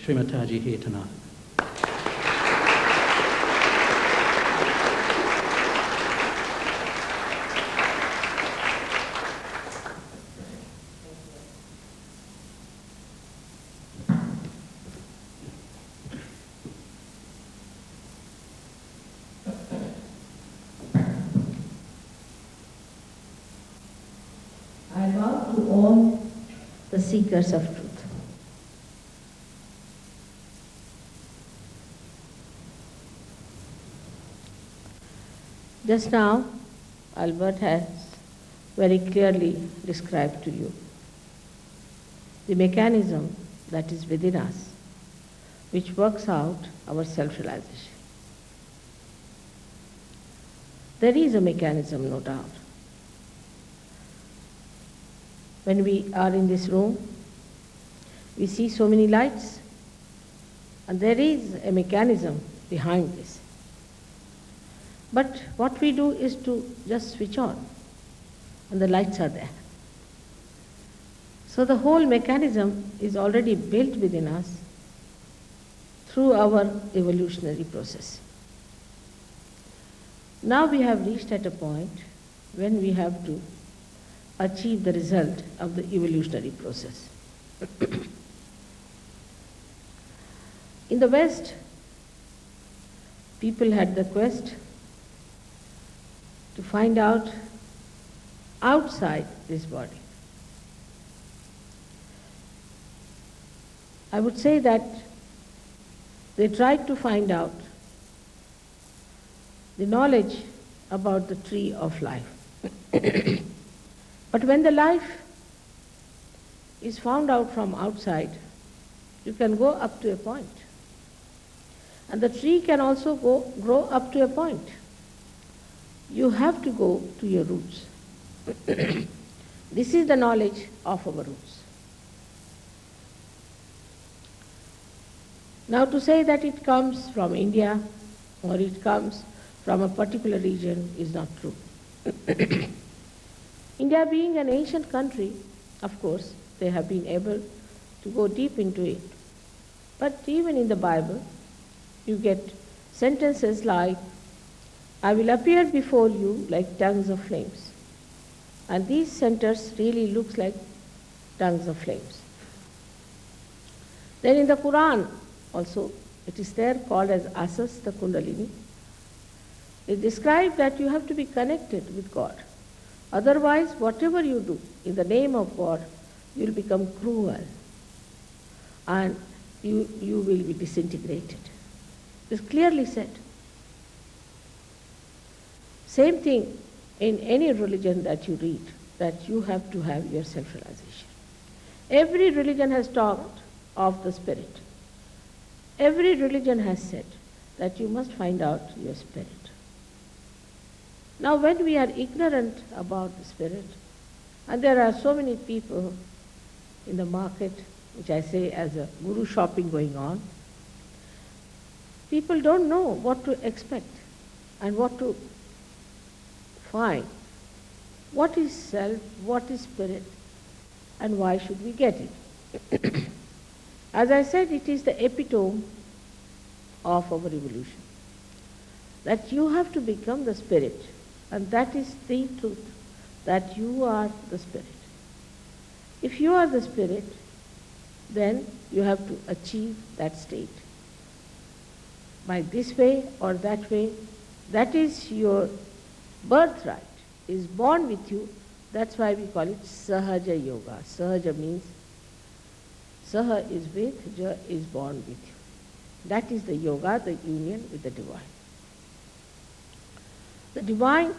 Srimataji here tonight. I vow to all the seekers of truth. Just now, Albert has very clearly described to you the mechanism that is within us, which works out our self-realization. There is a mechanism, no doubt. When we are in this room, we see so many lights, and there is a mechanism behind this. But what we do is to just switch on, and the lights are there. So the whole mechanism is already built within us through our evolutionary process. Now we have reached at a point when we have to achieve the result of the evolutionary process. In the West, people had the quest to find out outside this body. I would say that they tried to find out the knowledge about the tree of life. But when the life is found out from outside, you can go up to a point. And the tree can also grow up to a point. You have to go to your roots. This is the knowledge of our roots. Now to say that it comes from India or it comes from a particular region is not true. India being an ancient country, of course, they have been able to go deep into it. But even in the Bible, you get sentences like, I will appear before you like tongues of flames. And these centers really looks like tongues of flames. Then in the Quran also, it is there called as Asas, the Kundalini. It describes that you have to be connected with God. Otherwise, whatever you do in the name of God, you will become cruel and you will be disintegrated. It's clearly said. Same thing in any religion that you read, that you have to have your self-realization. Every religion has talked of the spirit. Every religion has said that you must find out your spirit. Now when we are ignorant about the spirit, and there are so many people in the market, which I say as a guru shopping going on, people don't know what to expect and what to find. What is self, what is spirit, and why should we get it? As I said, it is the epitome of our evolution. That you have to become the spirit, and that is the truth, that you are the spirit. If you are the spirit, then you have to achieve that state. By this way or that way, that is your birthright, is born with you. That's why we call it Sahaja Yoga. Sahaja means Saha is with, Ja is born with you. That is the yoga, the union with the divine. The divine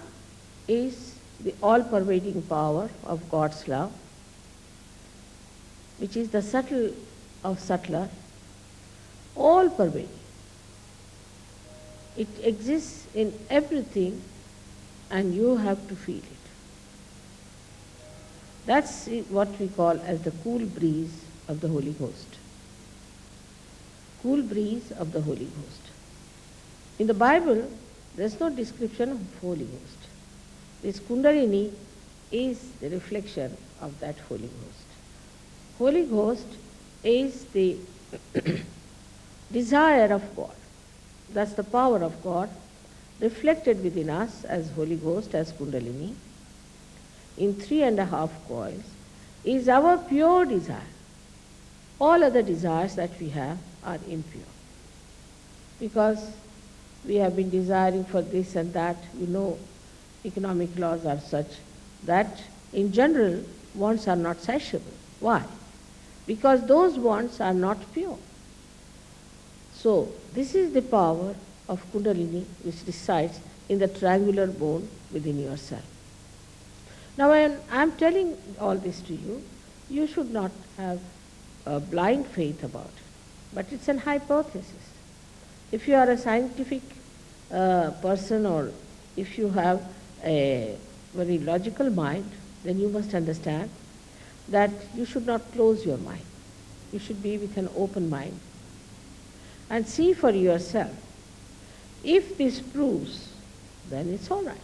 is the all-pervading power of God's love, which is the subtle of subtler, all-pervading. It exists in everything and you have to feel it. That's what we call as the cool breeze of the Holy Ghost. Cool breeze of the Holy Ghost. In the Bible, there's no description of Holy Ghost. This Kundalini is the reflection of that Holy Ghost. Holy Ghost is the desire of God. That's the power of God reflected within us as Holy Ghost, as Kundalini, in 3.5 coils, is our pure desire. All other desires that we have are impure. Because we have been desiring for this and that, economic laws are such that in general wants are not satiable. Why? Because those wants are not pure. So this is the power of Kundalini which resides in the triangular bone within yourself. Now when I am telling all this to you, you should not have a blind faith about it, but it's an hypothesis. If you are a scientific person, or if you have a very logical mind, then you must understand that you should not close your mind. You should be with an open mind and see for yourself. If this proves, then it's all right.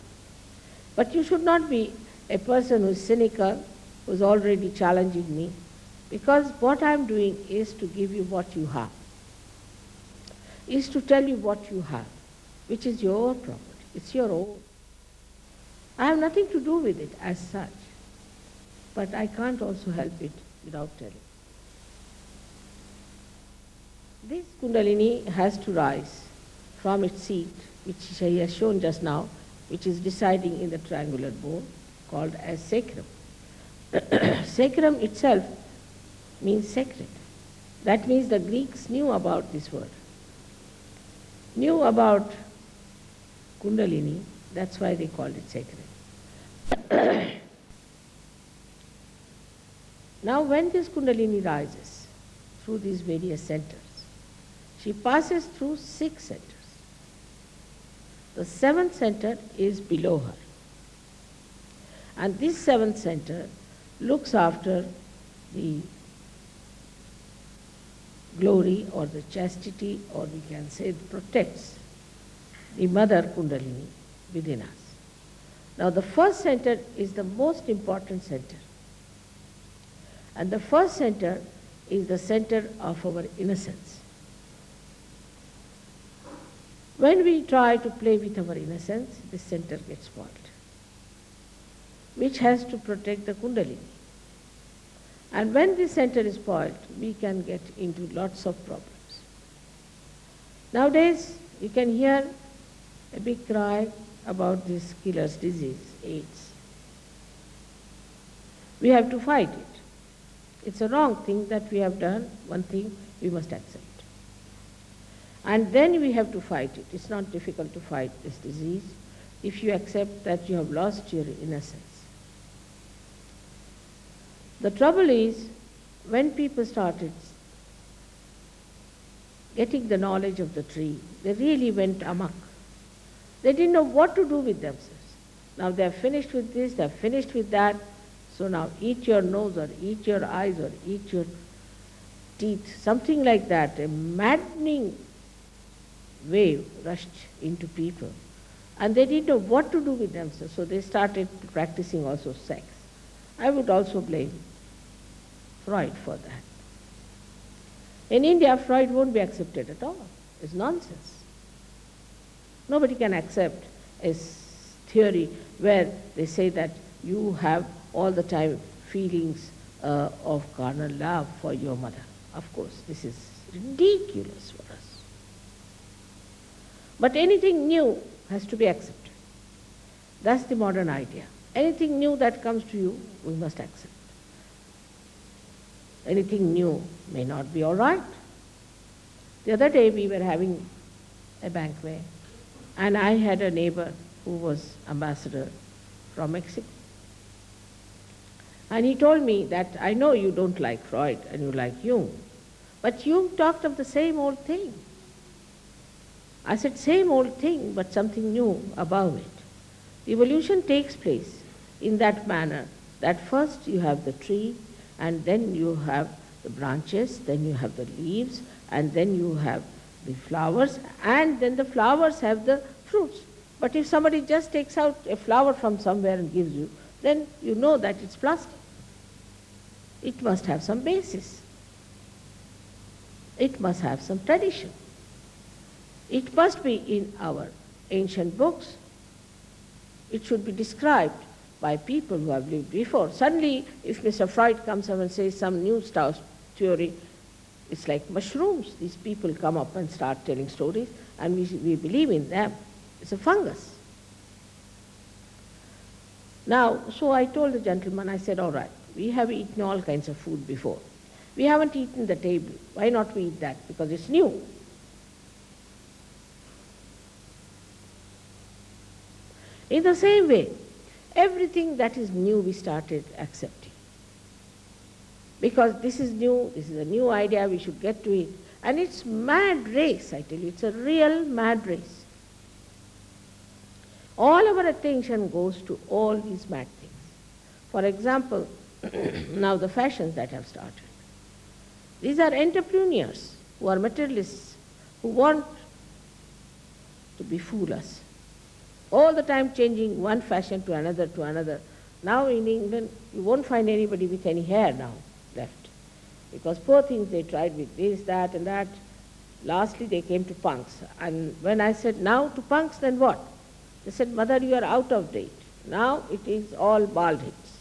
But you should not be a person who is cynical, who is already challenging me, because what I am doing is to give you what you have, is to tell you what you have, which is your property. It's your own. I have nothing to do with it as such, but I can't also help it without telling. This Kundalini has to rise from its seat, which he has shown just now, which is residing in the triangular bone, called as sacrum. Sacrum itself means sacred. That means the Greeks knew about this word, knew about Kundalini, that's why they called it sacred. Now when this Kundalini rises through these various centers, she passes through 6 centers. The 7th center is below her. And this 7th center looks after the glory or the chastity, or we can say protects the mother Kundalini within us. Now the first center is the most important center. And the first center is the center of our innocence. When we try to play with our innocence, this center gets spoiled, which has to protect the Kundalini. And when this center is spoiled, we can get into lots of problems. Nowadays, you can hear a big cry about this killer's disease, AIDS. We have to fight it. It's a wrong thing that we have done. One thing we must accept. And then we have to fight it. It's not difficult to fight this disease if you accept that you have lost your innocence. The trouble is, when people started getting the knowledge of the tree, they really went amok. They didn't know what to do with themselves. Now they are finished with this, they are finished with that, so now eat your nose or eat your eyes or eat your teeth, something like that. A maddening wave rushed into people. And they didn't know what to do with themselves, so they started practicing also sex. I would also blame Freud for that. In India, Freud won't be accepted at all. It's nonsense. Nobody can accept a theory where they say that you have all the time feelings of carnal love for your mother. Of course, this is ridiculous for us. But anything new has to be accepted. That's the modern idea. Anything new that comes to you, we must accept. Anything new may not be all right. The other day we were having a banquet, and I had a neighbor who was ambassador from Mexico. And he told me that, I know you don't like Freud and you like Jung, but Jung talked of the same old thing. I said, same old thing, but something new above it. The evolution takes place in that manner, that first you have the tree, and then you have the branches, then you have the leaves, and then you have the flowers, and then the flowers have the fruits. But if somebody just takes out a flower from somewhere and gives you, then you know that it's plastic. It must have some basis. It must have some tradition. It must be in our ancient books. It should be described by people who have lived before. Suddenly, if Mr. Freud comes up and says some new theory, it's like mushrooms. These people come up and start telling stories, and we believe in them. It's a fungus. Now, so I told the gentleman, I said, all right, we have eaten all kinds of food before. We haven't eaten the table. Why not we eat that? Because it's new. In the same way, everything that is new we started accepting. Because this is new, this is a new idea, we should get to it. And it's mad race, I tell you, it's a real mad race. All our attention goes to all these mad things. For example, now the fashions that have started. These are entrepreneurs who are materialists, who want to befool us. All the time changing one fashion to another to another. Now in England, you won't find anybody with any hair now left. Because poor things, they tried with this, that and that. Lastly, they came to punks. And when I said, now to punks, then what? They said, Mother, you are out of date. Now it is all bald heads.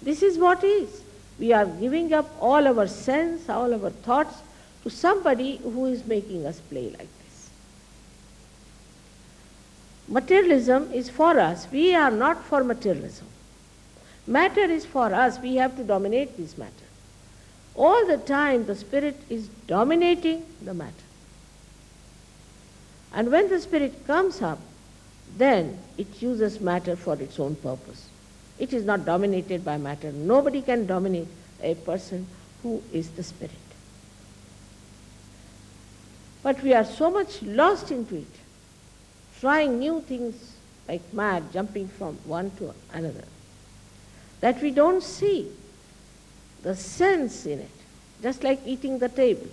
This is what is. We are giving up all our sense, all our thoughts to somebody who is making us play like this. Materialism is for us. We are not for materialism. Matter is for us. We have to dominate this matter. All the time the spirit is dominating the matter. And when the spirit comes up, then it uses matter for its own purpose. It is not dominated by matter. Nobody can dominate a person who is the spirit. But we are so much lost into it, trying new things like mad, jumping from one to another, that we don't see the sense in it, just like eating the table.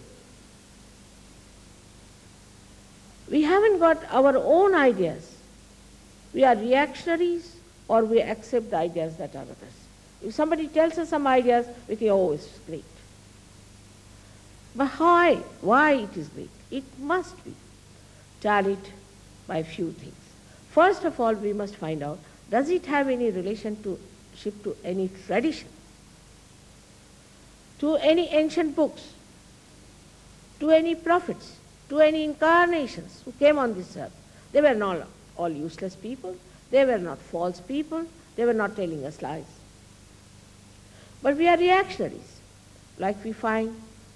We haven't got our own ideas. We are reactionaries, or we accept the ideas that are others. If somebody tells us some ideas, we think, oh, it's great. But why it is great? It must be tallied by a few things. First of all, we must find out, does it have any relationship to any tradition, to any ancient books, to any prophets, to any incarnations who came on this earth? They were not all useless people. They were not false people. They were not telling us lies. But we are reactionaries, like we find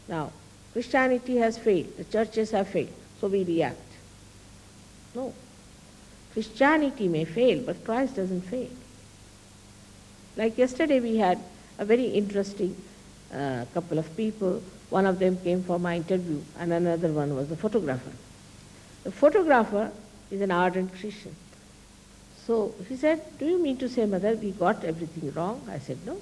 now. Christianity has failed. The churches have failed. So we react. No. Christianity may fail, but Christ doesn't fail. Like yesterday we had a very interesting couple of people. One of them came for my interview, and another one was the photographer. The photographer is an ardent Christian. So he said, do you mean to say, Mother, we got everything wrong? I said, no.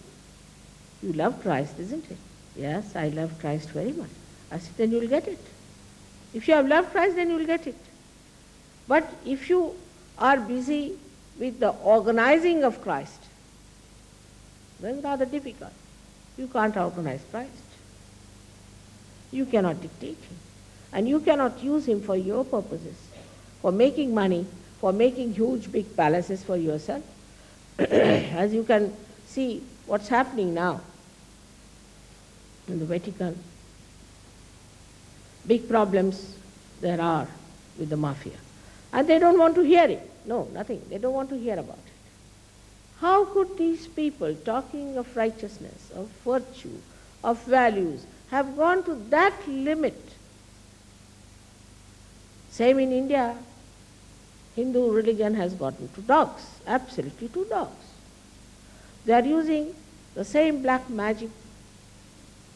You love Christ, isn't it? Yes, I love Christ very much. I said, then you'll get it. If you have loved Christ, then you'll get it. But if you are busy with the organizing of Christ, then it's rather difficult. You can't organize Christ. You cannot dictate him. And you cannot use him for your purposes, for making money, for making huge big palaces for yourself. As you can see what's happening now in the Vatican. Big problems there are with the mafia. And they don't want to hear it. No, nothing. They don't want to hear about it. How could these people talking of righteousness, of virtue, of values, have gone to that limit? Same in India. Hindu religion has gotten to dogs, absolutely to dogs. They are using the same black magic,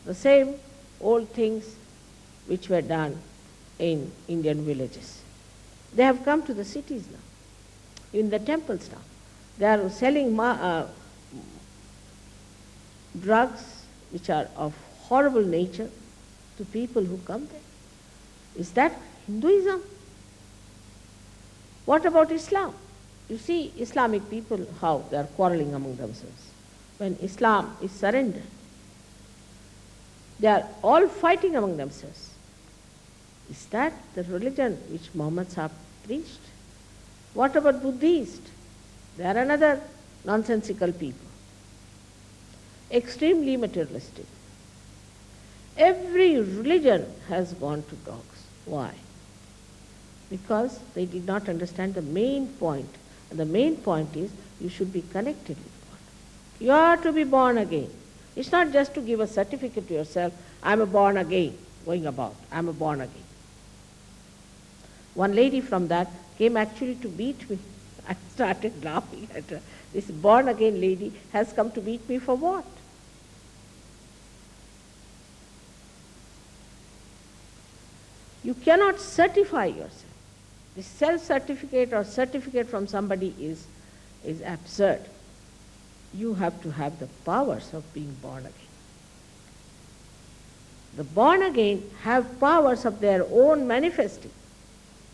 the same old things which were done in Indian villages. They have come to the cities now, in the temples now. They are selling drugs which are of horrible nature to people who come there. Is that Hinduism? What about Islam? You see Islamic people, how they are quarreling among themselves. When Islam is surrendered, they are all fighting among themselves. Is that the religion which Muhammad Sahib preached? What about Buddhists? They are another nonsensical people. Extremely materialistic. Every religion has gone to dogs. Why? Because they did not understand the main point. And the main point is you should be connected with God. You are to be born again. It's not just to give a certificate to yourself, I'm a born again, going about, I'm a born again. One lady from that came actually to meet me. I started laughing at her. This born again lady has come to meet me for what? You cannot certify yourself. The self-certificate or certificate from somebody is absurd. You have to have the powers of being born again. The born again have powers of their own manifesting.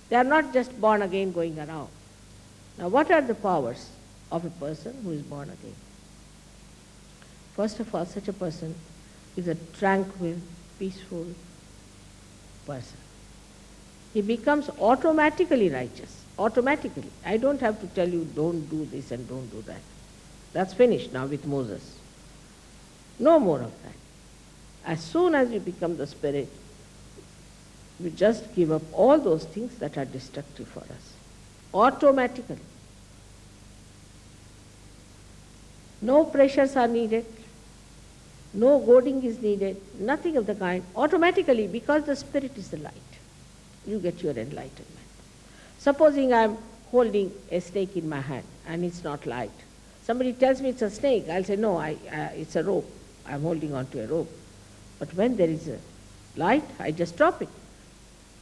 They are not just born again going around. Now what are the powers of a person who is born again? First of all, such a person is a tranquil, peaceful person. He becomes automatically righteous. Automatically. I don't have to tell you don't do this and don't do that. That's finished now with Moses. No more of that. As soon as you become the Spirit, you just give up all those things that are destructive for us. Automatically. No pressures are needed. No goading is needed. Nothing of the kind. Automatically, because the Spirit is the light, you get your enlightenment. Supposing I'm holding a snake in my hand and it's not light. Somebody tells me it's a snake, I'll say, no, it's a rope. I'm holding on to a rope. But when there is a light, I just drop it.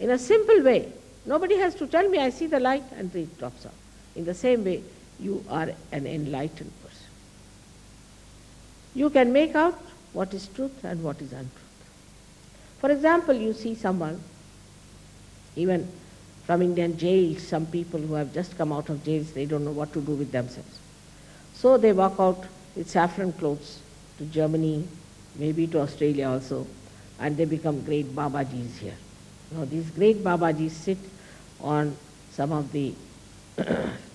In a simple way. Nobody has to tell me, I see the light and it drops off. In the same way, you are an enlightened person. You can make out what is truth and what is untruth. For example, you see someone, even from Indian jails, some people who have just come out of jails, they don't know what to do with themselves. So they walk out with saffron clothes to Germany, maybe to Australia also, and they become great Babajis here. Now these great Babajis sit on some of the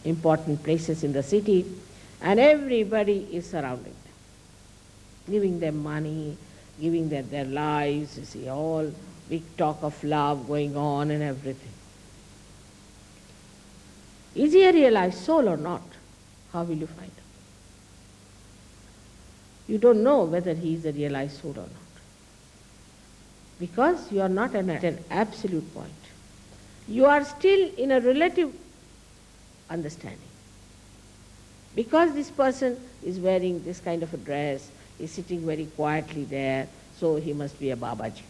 important places in the city, and everybody is surrounding them, giving them money, giving them their lives, you see, all big talk of love going on and everything. Is he a realized soul or not? How will you find out? You don't know whether he is a realized soul or not. Because you are not at an absolute point. You are still in a relative understanding. Because this person is wearing this kind of a dress, is sitting very quietly there, so he must be a Babaji.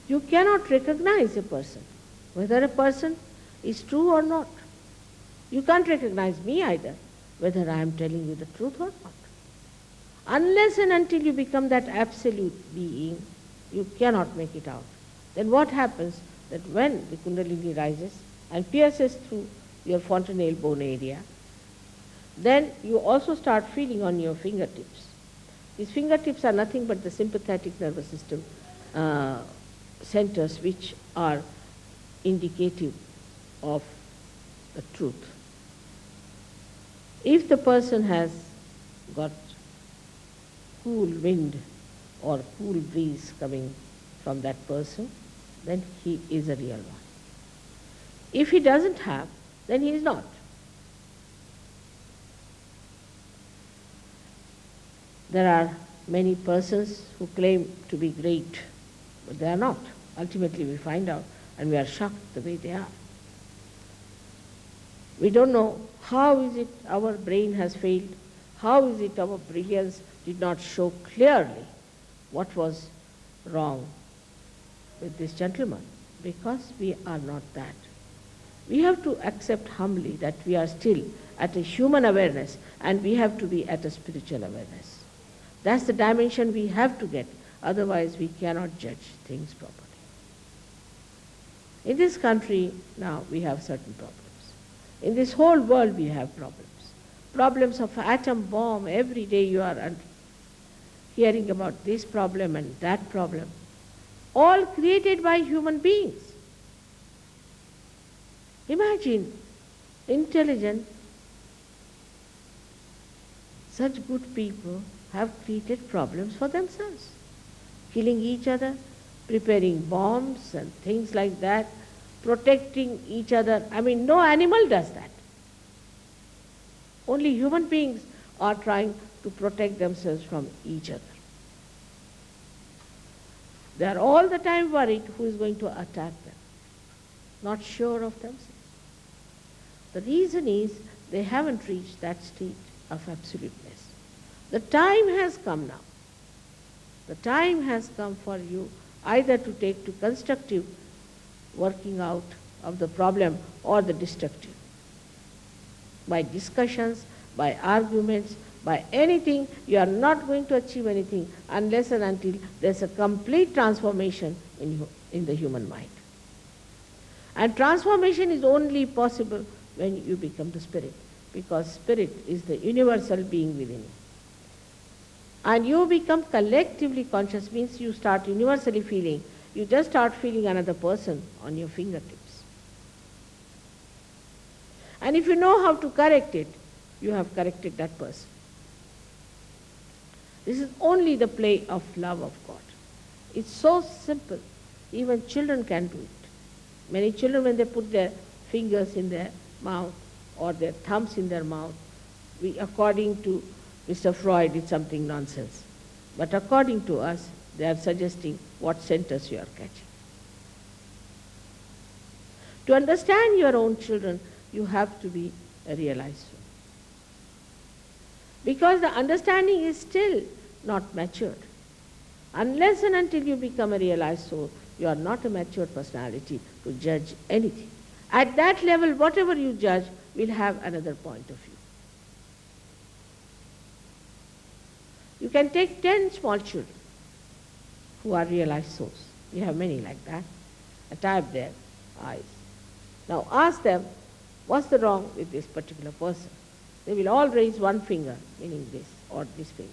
You cannot recognize a person, whether a person is true or not. You can't recognize me either, whether I am telling you the truth or not. Unless and until you become that absolute being, you cannot make it out. Then what happens that when the Kundalini rises and pierces through your fontanelle bone area, then you also start feeling on your fingertips. These fingertips are nothing but the sympathetic nervous system centers which are indicative of the truth. If the person has got cool wind or cool breeze coming from that person, then he is a real one. If he doesn't have, then he is not. There are many persons who claim to be great, but they are not. Ultimately we find out and we are shocked the way they are. We don't know how is it our brain has failed, how is it our brilliance did not show clearly what was wrong with this gentleman, because we are not that. We have to accept humbly that we are still at a human awareness and we have to be at a spiritual awareness. That's the dimension we have to get, otherwise we cannot judge things properly. In this country now we have certain problems. In this whole world we have problems. Problems of atom bomb, every day you are hearing about this problem and that problem. all created by human beings. Imagine intelligent, such good people have created problems for themselves, killing each other, preparing bombs and things like that, protecting each other. I mean, no animal does that. Only human beings are trying to protect themselves from each other. They are all the time worried who is going to attack them, not sure of themselves. The reason is they haven't reached that state of absoluteness. The time has come now. The time has come for you either to take to constructive working out of the problem or the destructive. By discussions, by arguments, by anything, you are not going to achieve anything unless and until there's a complete transformation in the human mind. And transformation is only possible when you become the spirit, because spirit is the universal being within you. And you become collectively conscious means you start universally feeling. You just start feeling another person on your fingertips. And if you know how to correct it, you have corrected that person. This is only the play of love of God. It's so simple. Even children can do it. Many children, when they put their fingers in their mouth or their thumbs in their mouth, according to Mr. Freud, it's something nonsense. But according to us, they are suggesting what sentence you are catching. To understand your own children, you have to be a realized soul. Because the understanding is still not matured. Unless and until you become a realized soul, you are not a mature personality to judge anything. At that level, whatever you judge will have another point of view. You can take 10 small children who are realized souls. You have many like that. Type their eyes. Now ask them, what's the wrong with this particular person? They will all raise one finger, meaning this, or this finger.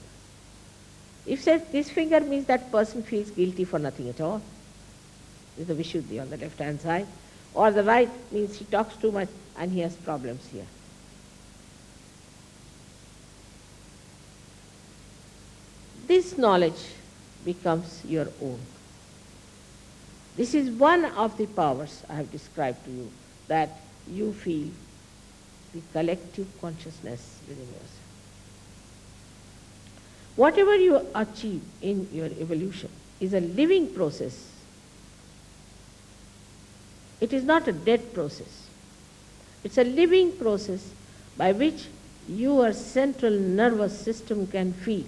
If this finger means that person feels guilty for nothing at all, is the Vishuddhi on the left-hand side, or the right means he talks too much and he has problems here. This knowledge becomes your own. This is one of the powers I have described to you, that you feel the collective consciousness within yourself. Whatever you achieve in your evolution is a living process. It is not a dead process. It's a living process by which your central nervous system can feel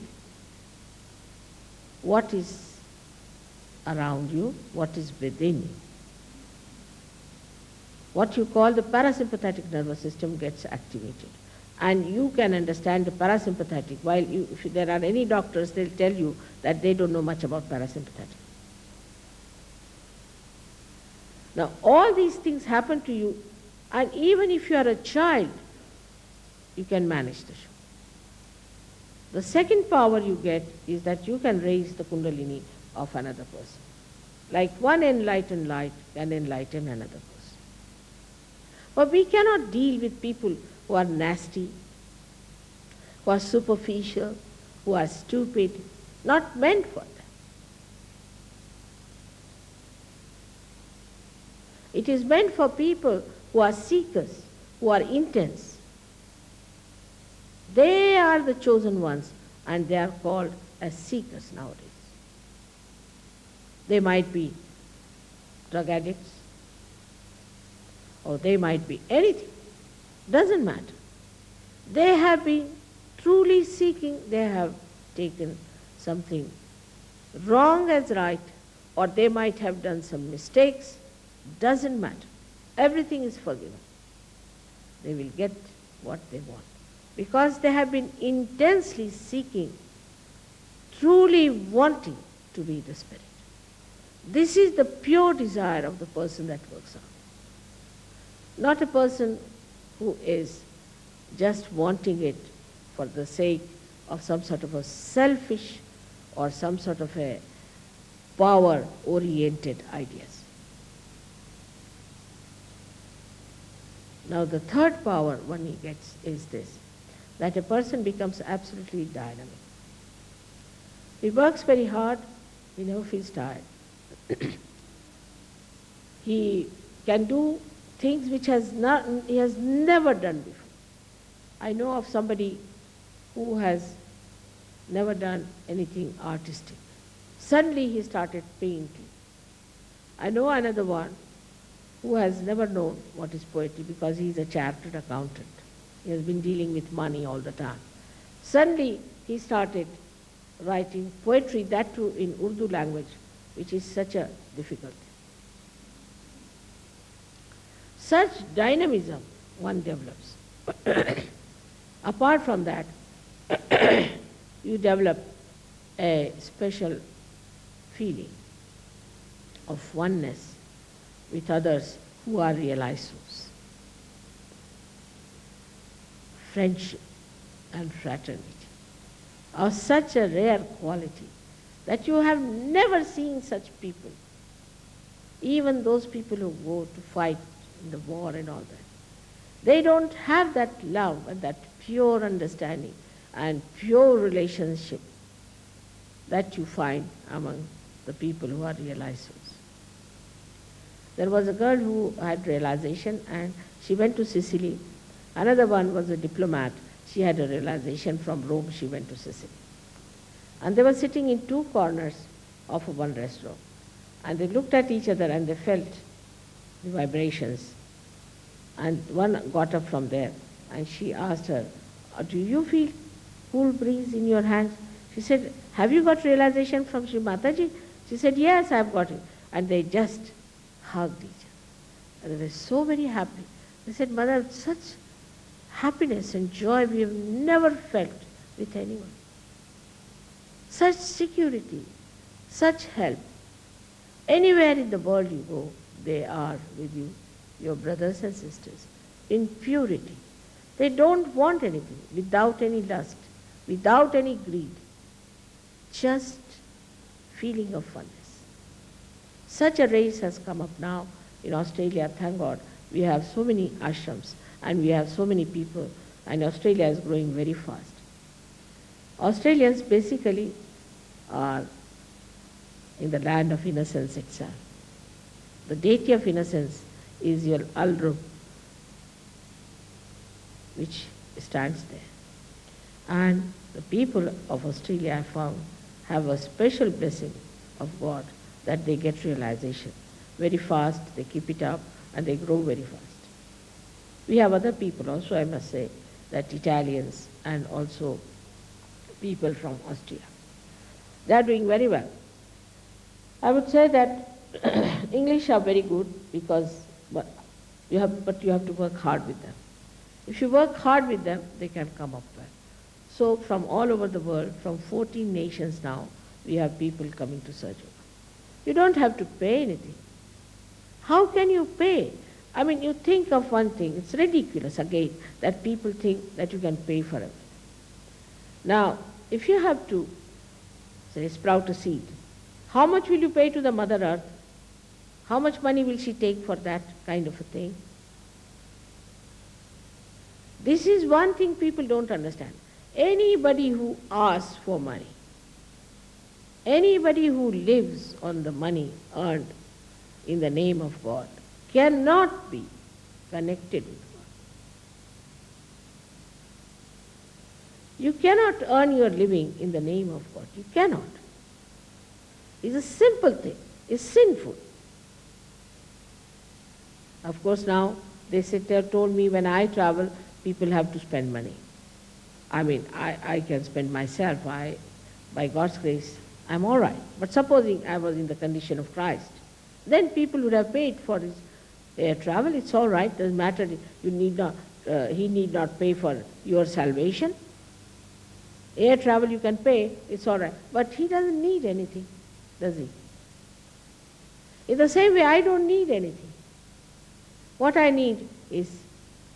what is around you, what is within you. What you call the parasympathetic nervous system gets activated. And you can understand the parasympathetic, while if there are any doctors, they'll tell you that they don't know much about parasympathetic. Now, all these things happen to you, and even if you are a child, you can manage the show. The second power you get is that you can raise the kundalini of another person. Like one enlightened light can enlighten another person. But we cannot deal with people who are nasty, who are superficial, who are stupid, not meant for that. It is meant for people who are seekers, who are intense. They are the chosen ones, and they are called as seekers nowadays. They might be drug addicts, or they might be anything. Doesn't matter. They have been truly seeking, they have taken something wrong as right, or they might have done some mistakes. Doesn't matter. Everything is forgiven. They will get what they want, because they have been intensely seeking, truly wanting to be the spirit. This is the pure desire of the person that works out. Not a person who is just wanting it for the sake of some sort of a selfish or some sort of a power-oriented ideas. Now the third power one he gets is this, that a person becomes absolutely dynamic. He works very hard, he never feels tired. He can do things which he has never done before. I know of somebody who has never done anything artistic. Suddenly he started painting. I know another one who has never known what is poetry because he is a chartered accountant. He has been dealing with money all the time. Suddenly he started writing poetry, that too in Urdu language, which is such a difficulty. Such dynamism one develops. Apart from that, you develop a special feeling of oneness with others who are realized souls. Friendship and fraternity are such a rare quality that you have never seen such people. Even those people who go to fight in the war and all that, they don't have that love and that pure understanding and pure relationship that you find among the people who are realized souls. There was a girl who had realization and she went to Sicily. Another one was a diplomat. She had a realization from Rome, she went to Sicily. And they were sitting in two corners of one restaurant. And they looked at each other and they felt the vibrations. And one got up from there and she asked her, do you feel cool breeze in your hands? She said, have you got realization from Sri Mataji? She said, yes, I have got it. And they just hugged each other. And they were so very happy. They said, Mother, such happiness and joy we have never felt with anyone. Such security, such help. Anywhere in the world you go, they are with you, your brothers and sisters, in purity. They don't want anything, without any lust, without any greed, just feeling of oneness. Such a race has come up now in Australia, thank God. We have so many ashrams and we have so many people, and Australia is growing very fast. Australians basically are in the land of innocence itself. The deity of innocence is your Alrum, which stands there. And the people of Australia, I found, have a special blessing of God that they get realization. Very fast, they keep it up, and they grow very fast. We have other people also, I must say, that Italians and also people from Austria. They are doing very well. I would say that English are very good because but you have to work hard with them. If you work hard with them, they can come up well. So from all over the world, from 14 nations now, we have people coming to Sahaja Yoga. You don't have to pay anything. How can you pay? I mean, you think of one thing, it's ridiculous again that people think that you can pay for it. Now, if you have to, say, sprout a seed, how much will you pay to the Mother Earth? How much money will she take for that kind of a thing? This is one thing people don't understand. Anybody who asks for money, anybody who lives on the money earned in the name of God cannot be connected with God. You cannot earn your living in the name of God. You cannot. It's a simple thing. It's sinful. Of course now, they told me when I travel, people have to spend money. I mean, I can spend myself. By God's grace, I'm all right. But supposing I was in the condition of Christ, then people would have paid for his air travel. It's all right. Doesn't matter. He need not pay for your salvation. Air travel you can pay. It's all right. But he doesn't need anything, does he? In the same way, I don't need anything. What I need is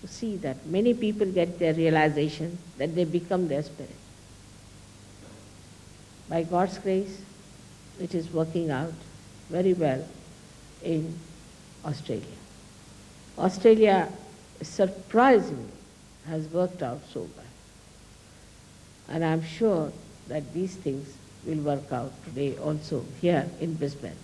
to see that many people get their realization that they become their spirit. By God's grace, it is working out very well in Australia. Australia surprisingly has worked out so well. And I'm sure that these things will work out today also here in Brisbane.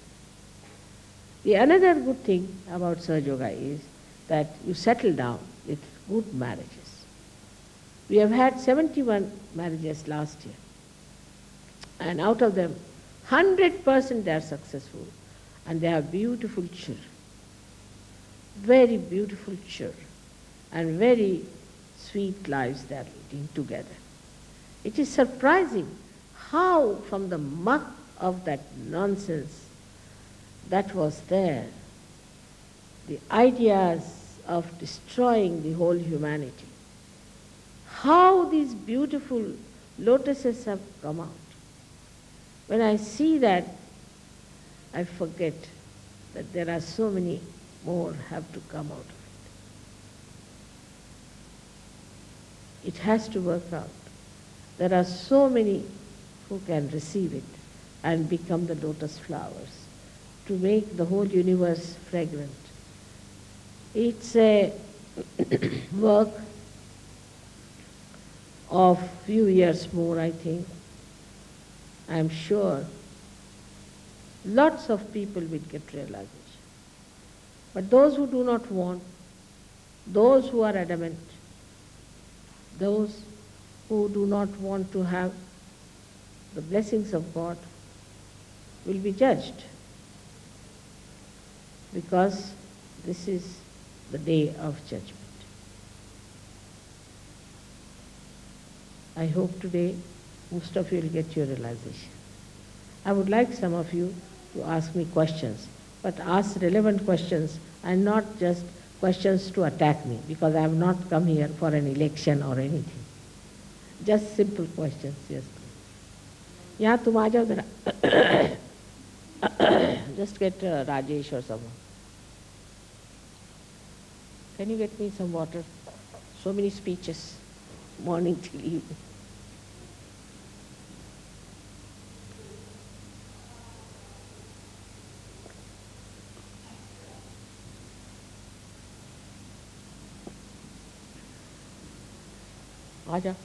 The another good thing about Sahaja Yoga is that you settle down with good marriages. We have had 71 marriages last year, and out of them 100% they are successful, and they have beautiful children, very beautiful children, and very sweet lives they are leading together. It is surprising how from the muck of that nonsense that was there, the ideas of destroying the whole humanity, how these beautiful lotuses have come out. When I see that, I forget that there are so many more have to come out of it. It has to work out. There are so many who can receive it and become the lotus flowers to make the whole universe fragrant. It's a work of few years more, I think. I'm sure lots of people will get realization. But those who do not want, those who are adamant, those who do not want to have the blessings of God will be judged, because this is the day of judgment. I hope today most of you will get your realization. I would like some of you to ask me questions, but ask relevant questions and not just questions to attack me, because I have not come here for an election or anything. Just simple questions, yes. यहाँ तुम आ जाओ जरा. Just get Rajesh or someone. Can you get me some water? So many speeches, morning till evening. आ जा.